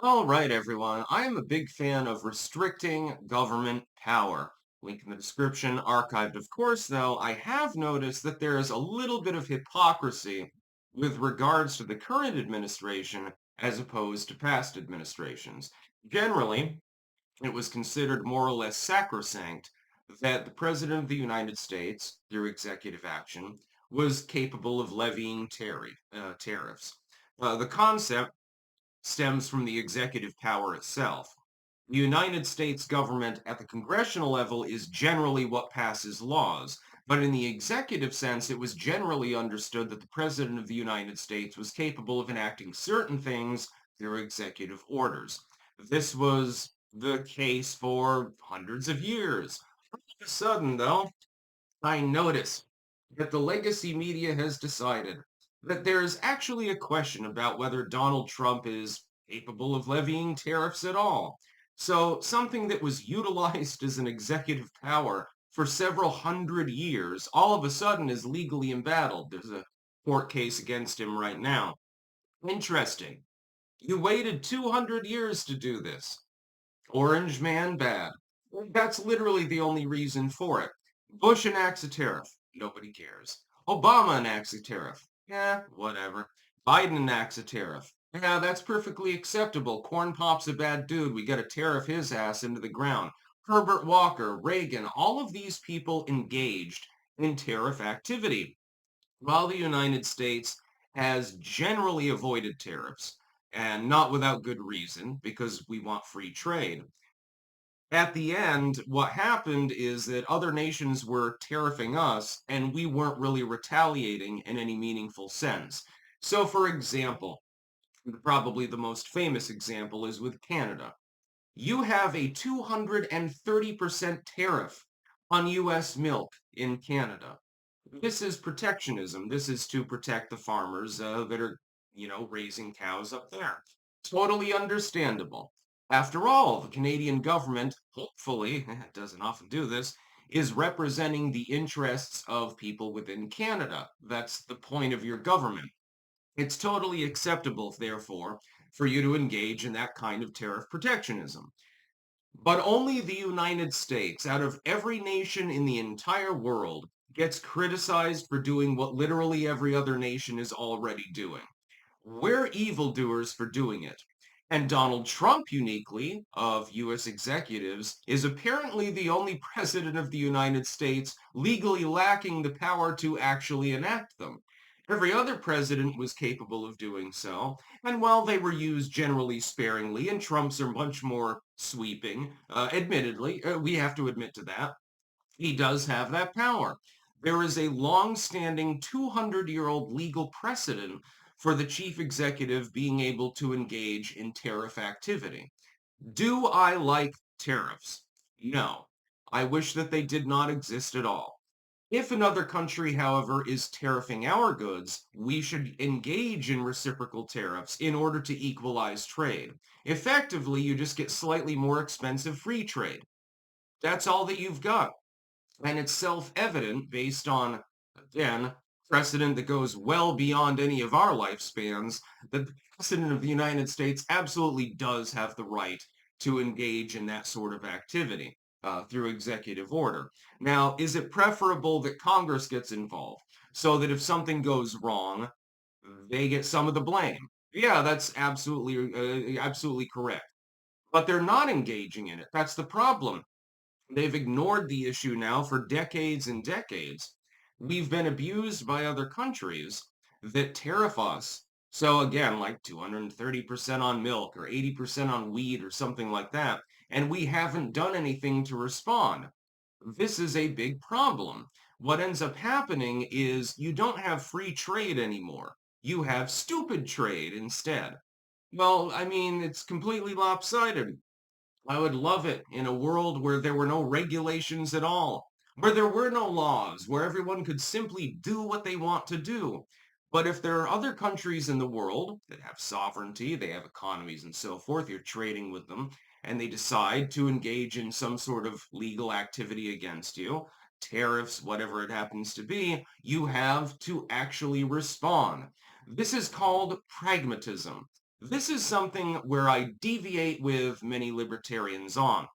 All right, everyone. I am a big fan of restricting government power. Link in the description, archived, of course, though. I have noticed that there is a little bit of hypocrisy with regards to the current administration as opposed to past administrations. Generally, it was considered more or less sacrosanct that the President of the United States, through executive action, was capable of levying tariffs. The concept stems from the executive power itself. The United States government at the congressional level is generally what passes laws, but in the executive sense, it was generally understood that the President of the United States was capable of enacting certain things through executive orders. This was the case for hundreds of years. All of a sudden, though, I notice that the legacy media has decided that there is actually a question about whether Donald Trump is capable of levying tariffs at all. So, something that was utilized as an executive power for several hundred years all of a sudden is legally embattled. There's a court case against him right now. Interesting. You waited 200 years to do this. Orange man bad. That's literally the only reason for it. Bush enacts a tariff. Nobody cares. Obama enacts a tariff. Yeah, whatever. Biden enacts a tariff. Yeah, that's perfectly acceptable. Corn Pop's a bad dude. We gotta tariff his ass into the ground. Herbert Walker, Reagan, all of these people engaged in tariff activity, while the United States has generally avoided tariffs, and not without good reason, because we want free trade. At the end, what happened is that other nations were tariffing us, and we weren't really retaliating in any meaningful sense. So, for example, probably the most famous example is with Canada. You have a 230% tariff on US milk in Canada. This is protectionism. This is to protect the farmers that are, raising cows up there. Totally understandable. After all, the Canadian government, hopefully, it doesn't often do this, is representing the interests of people within Canada. That's the point of your government. It's totally acceptable, therefore, for you to engage in that kind of tariff protectionism. But only the United States, out of every nation in the entire world, gets criticized for doing what literally every other nation is already doing. We're evildoers for doing it. And Donald Trump, uniquely, of US executives, is apparently the only president of the United States legally lacking the power to actually enact them. Every other president was capable of doing so, and while they were used generally sparingly, and Trump's are much more sweeping, admittedly, we have to admit to that, he does have that power. There is a long-standing 200-year-old legal precedent for the chief executive being able to engage in tariff activity. Do I like tariffs? No. I wish that they did not exist at all. If another country, however, is tariffing our goods, we should engage in reciprocal tariffs in order to equalize trade. Effectively, you just get slightly more expensive free trade. That's all that you've got. And it's self-evident based on, again, precedent that goes well beyond any of our lifespans, that the President of the United States absolutely does have the right to engage in that sort of activity through executive order. Now, is it preferable that Congress gets involved so that if something goes wrong, they get some of the blame? Yeah, that's absolutely correct. But they're not engaging in it. That's the problem. They've ignored the issue now for decades and decades. We've been abused by other countries that tariff us. So again, like 230% on milk or 80% on wheat or something like that. And we haven't done anything to respond. This is a big problem. What ends up happening is you don't have free trade anymore. You have stupid trade instead. Well, I mean, it's completely lopsided. I would love it in a world where there were no regulations at all, where there were no laws, where everyone could simply do what they want to do. But if there are other countries in the world that have sovereignty, they have economies and so forth, you're trading with them, and they decide to engage in some sort of legal activity against you, tariffs, whatever it happens to be, you have to actually respond. This is called pragmatism. This is something where I deviate with many libertarians on.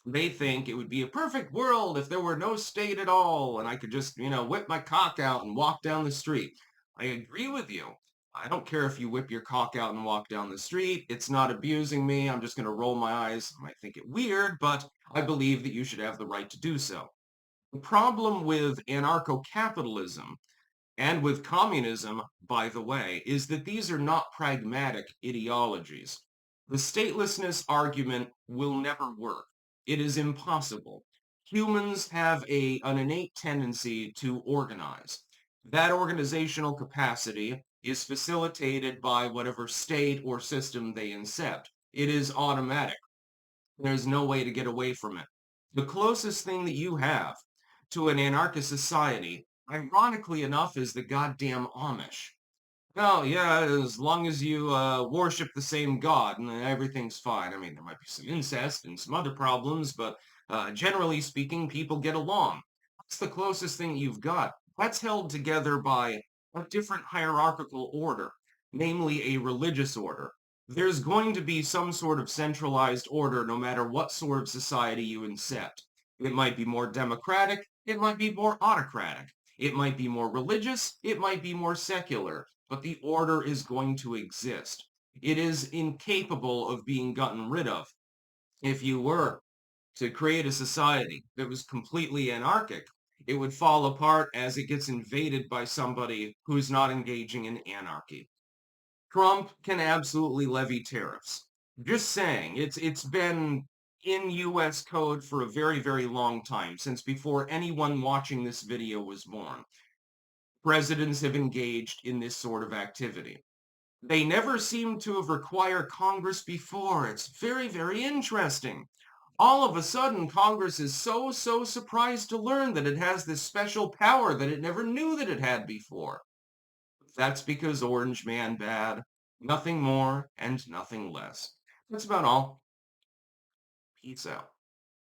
They think it would be a perfect world if there were no state at all and I could just, whip my cock out and walk down the street. I agree with you. I don't care if you whip your cock out and walk down the street. It's not abusing me. I'm just going to roll my eyes. I might think it weird, but I believe that you should have the right to do so. The problem with anarcho-capitalism and with communism, by the way, is that these are not pragmatic ideologies. The statelessness argument will never work. It is impossible. Humans have an innate tendency to organize. That organizational capacity is facilitated by whatever state or system they incept. It is automatic. There's no way to get away from it. The closest thing that you have to an anarchist society, ironically enough, is the goddamn Amish. Oh, yeah, as long as you worship the same God, and everything's fine. I mean, there might be some incest and some other problems, but generally speaking, people get along. That's the closest thing you've got. That's held together by a different hierarchical order, namely a religious order. There's going to be some sort of centralized order no matter what sort of society you incept. It might be more democratic, it might be more autocratic, it might be more religious, it might be more secular, but the order is going to exist. It is incapable of being gotten rid of. If you were to create a society that was completely anarchic, it would fall apart as it gets invaded by somebody who's not engaging in anarchy. Trump can absolutely levy tariffs. Just saying, it's been in US code for a very, very long time, since before anyone watching this video was born. Presidents have engaged in this sort of activity. They never seem to have required Congress before. It's very, very interesting. All of a sudden, Congress is so surprised to learn that it has this special power that it never knew that it had before. That's because Orange Man bad. Nothing more and nothing less. That's about all. Peace out.